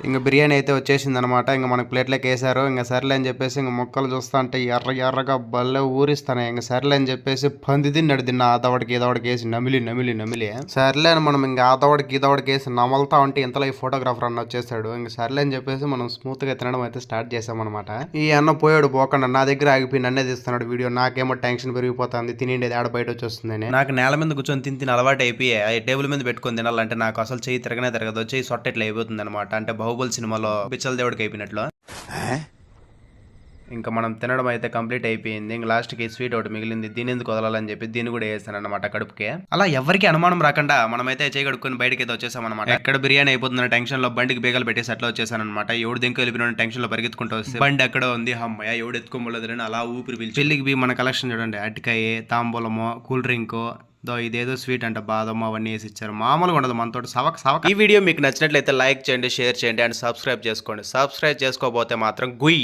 ఇంక బిర్యానీ అయితే వచ్చేసిందనమాట. ఇంక మనకు ప్లేట్లోకి వేసారు. ఇంక సర్లే అని చెప్పేసి ఇంక ముక్కలు చూస్తా అంటే ఎర్ర ఎర్రగా భలే ఊరిస్తాను. ఇంక సర్లే అని చెప్పేసి పంది తిన్నాడు తిన్న ఆ దవడకి ఈ దవడకి వేసి నమిలి సర్లే అని మనం ఇంకా ఆ దవడకి ఈ దవడకి వేసి నమలుతా ఉంటే ఇంతలో ఈ ఫోటోగ్రాఫర్ అన్న వచ్చేసాడు. ఇంక సర్లే అని చెప్పేసి మనం స్మూత్ గా తినడం అయితే స్టార్ట్ చేసామన్నమాట. ఈ అన్న పోయాడు పోకుండా నా దగ్గర ఆగిపోయి నన్నే తీస్తున్నాడు వీడియో. నాకేమో టెన్షన్ పెరిగిపోతుంది. తినేది ఆడ బయట వచ్చేస్తుందని. నాకు నేల మీద కూర్చొని తిని అలవాటు అయిపోయి టేబుల్ మీద పెట్టుకొని తినాలంటే నాకు అసలు చెయ్యి తిరగదు. చెయ్యి సొట్ట ఇట్లా అయిపోతుంది అనమాట. అంటే బాహుబలి సినిమాలో బిచ్చల దేవుడికి అయిపోయినట్లు. ఇంకా మనం తినడం అయితే కంప్లీట్ అయిపోయింది. ఇంకా లాస్ట్కి స్వీట్ ఒకటి మిగిలింది. దీని ఎందుకు వదలాలని చెప్పి దీన్ని కూడా వేసాను అనమాట కడుపుకే. అలా ఎవరికి అనుమానం రాకుండా మనమైతే చేయగడుకొని బయటకి అయితే వచ్చేసామన్నమాట. ఎక్కడ బిర్యానీ అయిపోతున్న టెన్షన్ లో బండికి బేగలు పెట్టేసి అట్లా వచ్చేసాను అనమాట. ఎవడు దింకు వెళ్ళిపోయిన టెన్షన్ లో పరిగెత్తుకుంటూ వస్తే బండి ఎక్కడ ఉంది అమ్మయ్య ఎవడు ఎత్తుకోమలేదని అలా ఊపిరి పిలిచి పెళ్లికి మన కలెక్షన్ చూడండి. అటికాయ తాంబూలము కూల్ డ్రింక్ ఇదేదో స్వీట్ అంట బాదం అవన్నీ వేసి ఇచ్చారు. మామూలుగా ఉండదు మనతో సవక. ఈ వీడియో మీకు నచ్చినట్లయితే లైక్ చేయండి, షేర్ చేయండి అండ్ సబ్స్క్రైబ్ చేసుకోండి. సబ్స్క్రైబ్ చేసుకోకపోతే మాత్రం గుయ్.